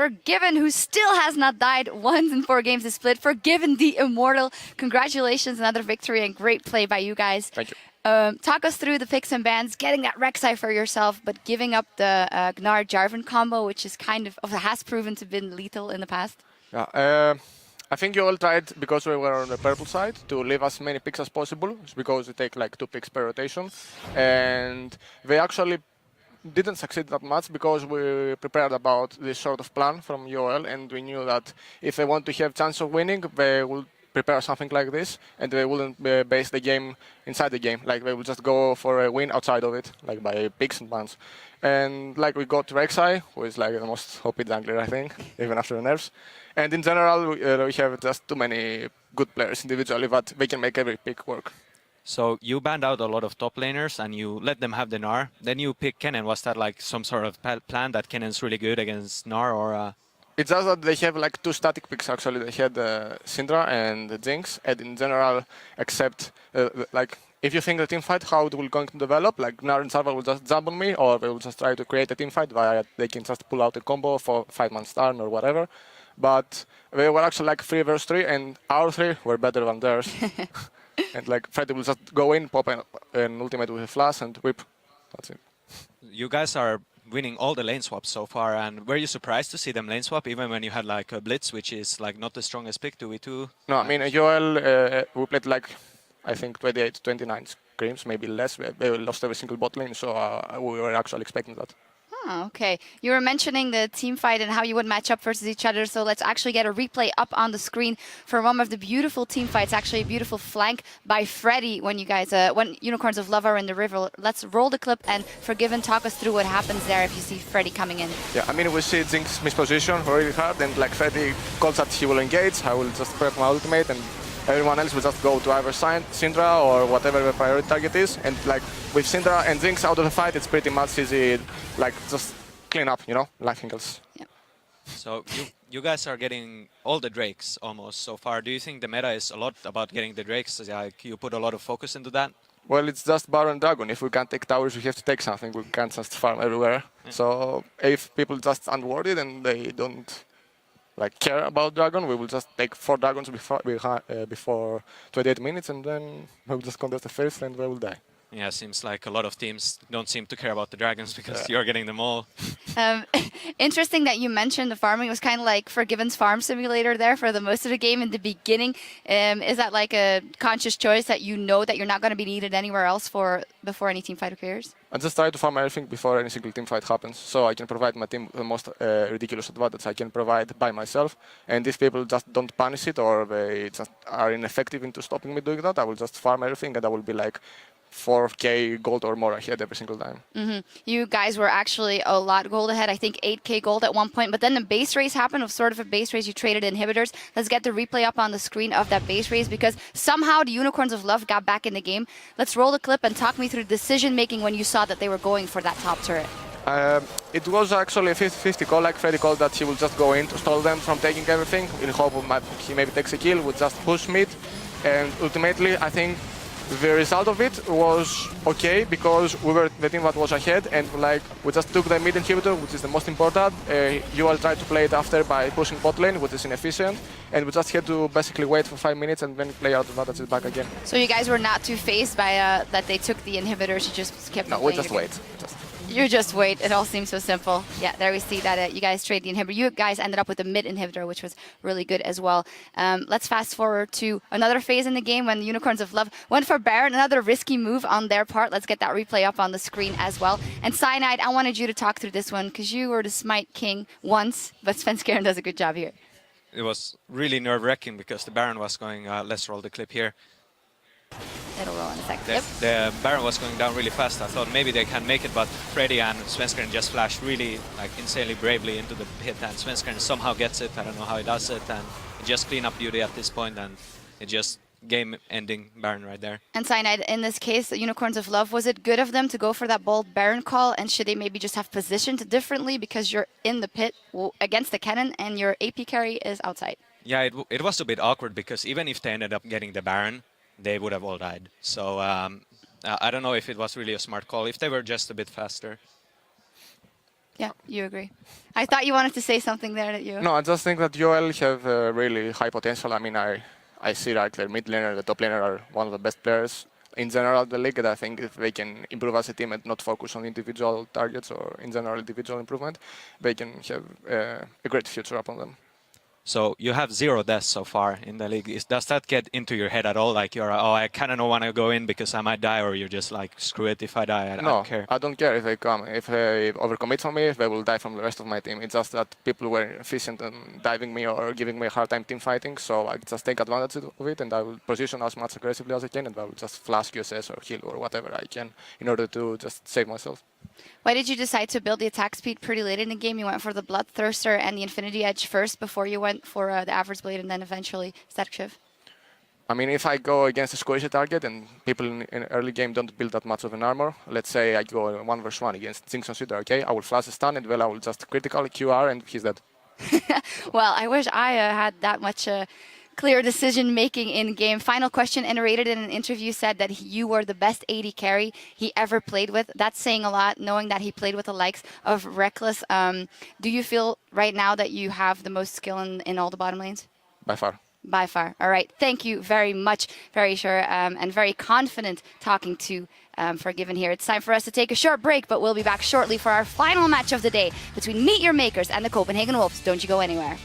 Forgiven, who still has not died once in 4 games is split. Forgiven the immortal. Congratulations, another victory and great play by you guys. Thank you. Talk us through the picks and bans, getting that Rek'Sai for yourself, but giving up the Gnar-Jarvan combo, which is has proven to be lethal in the past. Yeah, I think you all tried, because we were on the purple side, to leave as many picks as possible, because we take like 2 picks per rotation. And they actually didn't succeed that much, because we prepared about this sort of plan from UOL, and we knew that if they want to have chance of winning, they will prepare something like this, and they wouldn't base the game inside the game. Like, they will just go for a win outside of it, like by picks and bans. And like, we got Rek'Sai, who is like the most OP jungler, I think, even after the nerfs. And in general, we have just too many good players individually that they can make every pick work. So you banned out a lot of top laners and you let them have the Gnar. Then you pick Kennen. Was that like some sort of plan that Kennen's really good against Gnar, or? It's just that they have like 2 static picks actually. They had Syndra and Jinx, and in general, except like, if you think the teamfight, how it will going to develop, like Gnar and Sarva will just jump on me, or they will just try to create a teamfight via they can just pull out a combo for 5-man stun or whatever. But they were actually like 3 versus 3, and our 3 were better than theirs. And like Freddy will just go in, pop an ultimate with a flash, and whip. That's it. You guys are winning all the lane swaps so far, and were you surprised to see them lane swap, even when you had like a Blitz, which is like not the strongest pick, 2v2? No, I mean, UOL, we played like, I think 28, 29 scrims, maybe less. They lost every single bot lane, so we were actually expecting that. Oh, okay. You were mentioning the team fight and how you would match up versus each other, so let's actually get a replay up on the screen for one of the beautiful team fights, actually a beautiful flank by Freddy when you guys, when Unicorns of Love are in the river. Let's roll the clip, and Forgiven, talk us through what happens there if you see Freddy coming in. Yeah, I mean, we see Jinx misposition really hard, and like Freddy calls that he will engage, I will just prep my ultimate, and everyone else will just go to either Syndra or whatever the priority target is. And like with Syndra and Jinx out of the fight, it's pretty much easy, like just clean up, you know, nothing else. Yeah. So you guys are getting all the Drakes almost so far. Do you think the meta is a lot about getting the Drakes? Like, you put a lot of focus into that? Well, it's just Baron and Dragon. If we can't take towers, we have to take something. We can't just farm everywhere. Yeah. So if people just unworthy and they don't like care about Dragon, we will just take 4 Dragons before 28 minutes, and then we will just contest the first and we will die. Yeah, seems like a lot of teams don't seem to care about the Dragons because you're getting them all. Interesting that you mentioned the farming. It was kind of like Forgiven's farm simulator there for the most of the game in the beginning. Is that like a conscious choice that you know that you're not going to be needed anywhere else before any team fight occurs? I just try to farm everything before any single team fight happens, so I can provide my team the most ridiculous advantage I can provide by myself. And if people just don't punish it, or they just are ineffective into stopping me doing that, I will just farm everything, and I will be like 4k gold or more ahead every single time. Mm-hmm. You guys were actually a lot gold ahead, I think 8k gold at one point, but then the base race happened. It was sort of a base race. You traded inhibitors. Let's get the replay up on the screen of that base race, because somehow the Unicorns of Love got back in the game. Let's roll the clip and talk me through decision making when you saw that they were going for that top turret. It was actually a 50-50 call, like Freddy called that he will just go in to stall them from taking everything, in hope of he maybe takes a kill, would just push mid, and ultimately I think the result of it was okay, because we were the team that was ahead, and like we just took the mid inhibitor, which is the most important. UOL tried to play it after by pushing bot lane, which is inefficient, and we just had to basically wait for 5 minutes and then play out advantage back again. So you guys were not too phased by that they took the inhibitors, you just kept No, we just wait. You just wait. It all seems so simple. Yeah, there we see that you guys trade the inhibitor. You guys ended up with the mid inhibitor, which was really good as well. Let's fast forward to another phase in the game when the Unicorns of Love went for Baron. Another risky move on their part. Let's get that replay up on the screen as well. And Cyanide, I wanted you to talk through this one, because you were the Smite King once, but Svenskeren does a good job here. It was really nerve-wracking because the Baron was going, let's roll the clip here. It'll roll in a second. The Baron was going down really fast. I thought maybe they can make it, but Freddy and Svenskeren just flashed really like insanely bravely into the pit, and Svenskeren somehow gets it. I don't know how he does it, and it just clean up duty at this point, and it just game-ending Baron right there. And Cyanide, in this case, the Unicorns of Love, was it good of them to go for that bold Baron call, and should they maybe just have positioned differently because you're in the pit against the cannon and your AP carry is outside? Yeah, it was a bit awkward, because even if they ended up getting the Baron, they would have all died. So I don't know if it was really a smart call, if they were just a bit faster. Yeah, you agree. I thought you wanted to say something there that you... No, I just think that UOL have really high potential. I mean, I see like their mid laner, the top laner are one of the best players in general the league, and I think if they can improve as a team and not focus on individual targets or in general individual improvement, they can have a great future upon them. So you have 0 deaths so far in the league. Does that get into your head at all? Like you're, oh, I kind of don't want to go in because I might die, or you're just like, screw it, if I die, I don't care. I don't care if they come. If they overcommit for me, they will die from the rest of my team. It's just that people were efficient in diving me or giving me a hard time team fighting, so I just take advantage of it and I will position as much aggressively as I can and I will just flash QSS or heal or whatever I can in order to just save myself. Why did you decide to build the attack speed pretty late in the game? You went for the Bloodthirster and the Infinity Edge first before you went for the Average Blade and then eventually Static Shiv. I mean, if I go against a squishy target and people in early game don't build that much of an armor, let's say I go 1v1 against Jinx and Shooter, okay? I will flash a stun and well, I will just critical QR and he's dead. Well, I wish I had that much clear decision making in game. Final question, Iterated in an interview said that you were the best AD carry he ever played with. That's saying a lot, knowing that he played with the likes of Reckless. Do you feel right now that you have the most skill in all the bottom lanes? By far. By far. All right. Thank you very much. Very sure and very confident talking to Forgiven here. It's time for us to take a short break, but we'll be back shortly for our final match of the day between Meet Your Makers and the Copenhagen Wolves. Don't you go anywhere.